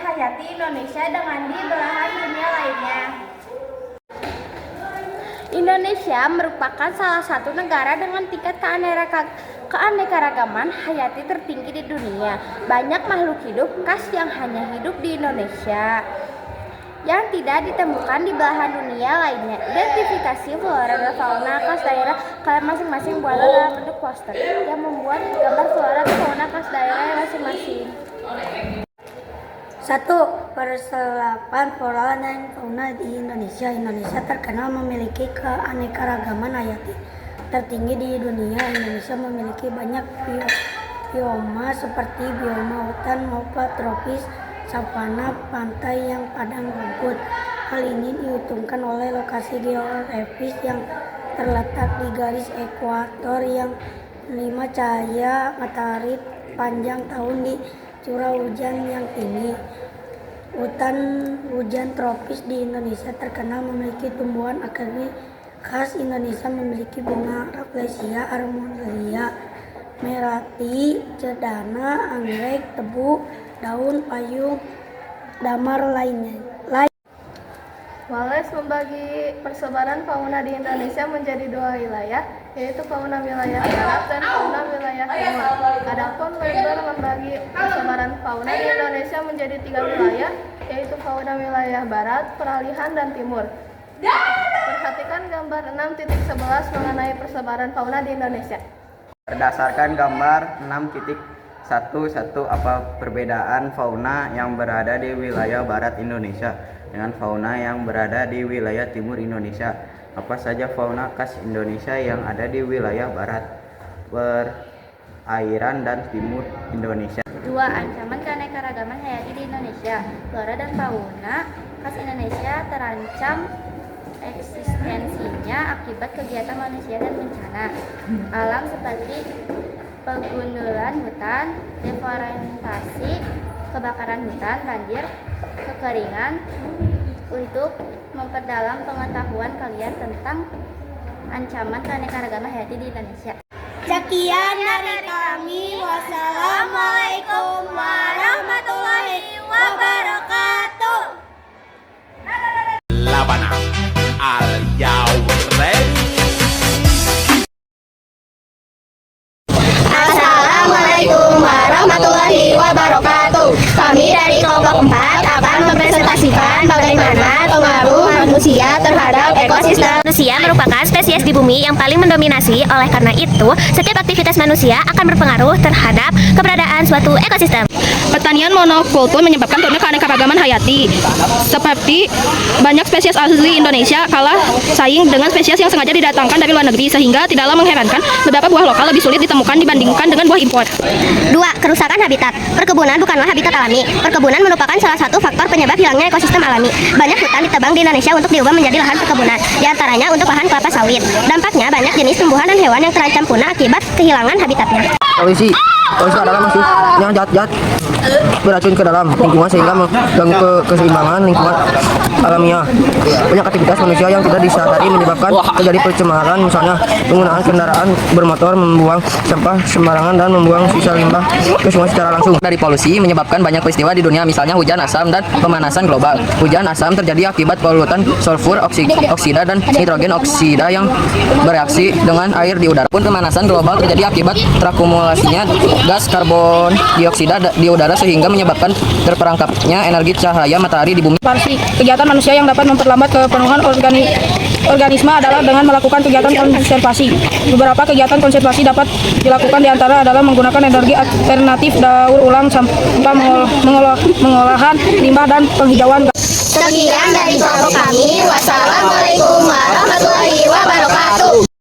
hayati Indonesia dengan di belahan dunia lainnya. Indonesia merupakan salah satu negara dengan tingkat keanekaragaman hayati tertinggi di dunia. Banyak makhluk hidup khas yang hanya hidup di Indonesia yang tidak ditemukan di belahan dunia lainnya. Identifikasi flora dan fauna khas daerah kalian masing-masing buatlah dalam bentuk poster yang membuat gambar flora dan fauna khas daerah masing-masing. 1. Perserapan flora dan fauna di Indonesia. Indonesia terkenal memiliki keanekaragaman hayati tertinggi di dunia. Indonesia memiliki banyak bioma seperti bioma hutan maupun tropis, savana, pantai yang padang rumput. Hal ini diuntungkan oleh lokasi geografis yang terletak di garis ekuator yang menerima cahaya matahari panjang tahun di curah hujan yang tinggi. Hutan hujan tropis di Indonesia terkenal memiliki tumbuhan akademik khas. Indonesia memiliki bunga rafflesia, armondia, merati, cedana, anggrek, tebu, daun, payung, damar lainnya. Wallace membagi persebaran fauna di Indonesia menjadi dua wilayah, yaitu fauna wilayah barat dan fauna wilayah timur. Adapun Weber membagi persebaran fauna di Indonesia menjadi tiga wilayah, yaitu fauna wilayah barat, peralihan, dan timur. Perhatikan gambar 6.11 mengenai persebaran fauna di Indonesia. Berdasarkan gambar 6.11, apa perbedaan fauna yang berada di wilayah barat Indonesia dengan fauna yang berada di wilayah timur Indonesia? Apa saja fauna khas Indonesia yang ada di wilayah barat, perairan, dan timur Indonesia? 2. Ancaman keanekaragaman hayati di Indonesia. Flora dan fauna khas Indonesia terancam eksistensinya akibat kegiatan manusia dan bencana alam seperti pengundulan hutan, deforestasi, kebakaran hutan, banjir, kekeringan. Untuk memperdalam pengetahuan kalian tentang ancaman keanekaragaman hayati di Indonesia. Sekian dari kami. Wassalamualaikum warahmatullahi wabarakatuh. Labana al Yaurel. Assalamualaikum warahmatullahi wabarakatuh. Kami dari kelompok 4 akan mempresentasikan bagaimana pengaruh manusia terhadap ekosistem. Manusia merupakan spesies di bumi yang paling mendominasi. Oleh karena itu, setiap aktivitas manusia akan berpengaruh terhadap keberadaan suatu ekosistem. Pertanian monokultur menyebabkan turunnya keanekaragaman hayati. Seperti banyak spesies asli Indonesia kalah saing dengan spesies yang sengaja didatangkan dari luar negeri, sehingga tidaklah mengherankan beberapa buah lokal lebih sulit ditemukan dibandingkan dengan buah impor. 2. Kerusakan habitat. Perkebunan bukanlah habitat alami. Perkebunan merupakan salah satu faktor penyebab hilangnya ekosistem alami. Banyak hutan ditebang di Indonesia untuk diubah menjadi lahan perkebunan, diantaranya untuk lahan kelapa sawit. Dampaknya banyak jenis tumbuhan dan hewan yang terancam punah akibat kehilangan habitatnya. Polisi adalah musuh yang jahat-jahat beracun ke dalam lingkungan sehingga mengganggu keseimbangan lingkungan alamiah. Banyak aktivitas manusia yang tidak disadari menyebabkan terjadi pencemaran, misalnya penggunaan kendaraan bermotor, membuang sampah sembarangan, dan membuang sisa limbah ke sungai secara langsung. Dari polusi menyebabkan banyak peristiwa di dunia, misalnya hujan asam dan pemanasan global. Hujan asam terjadi akibat polutan sulfur oksida dan nitrogen oksida yang bereaksi dengan air di udara. Pun pemanasan global terjadi akibat terakumulasinya gas karbon dioksida di udara sehingga menyebabkan terperangkapnya energi cahaya matahari di bumi. Kegiatan manusia yang dapat memperlambat kepenuhan organisme adalah dengan melakukan kegiatan konservasi. Beberapa kegiatan konservasi dapat dilakukan diantara adalah menggunakan energi alternatif, daur ulang sampah, mengolahan limbah, dan penghijauan. Sekian dari kelompok kami. Wassalamualaikum warahmatullahi wabarakatuh.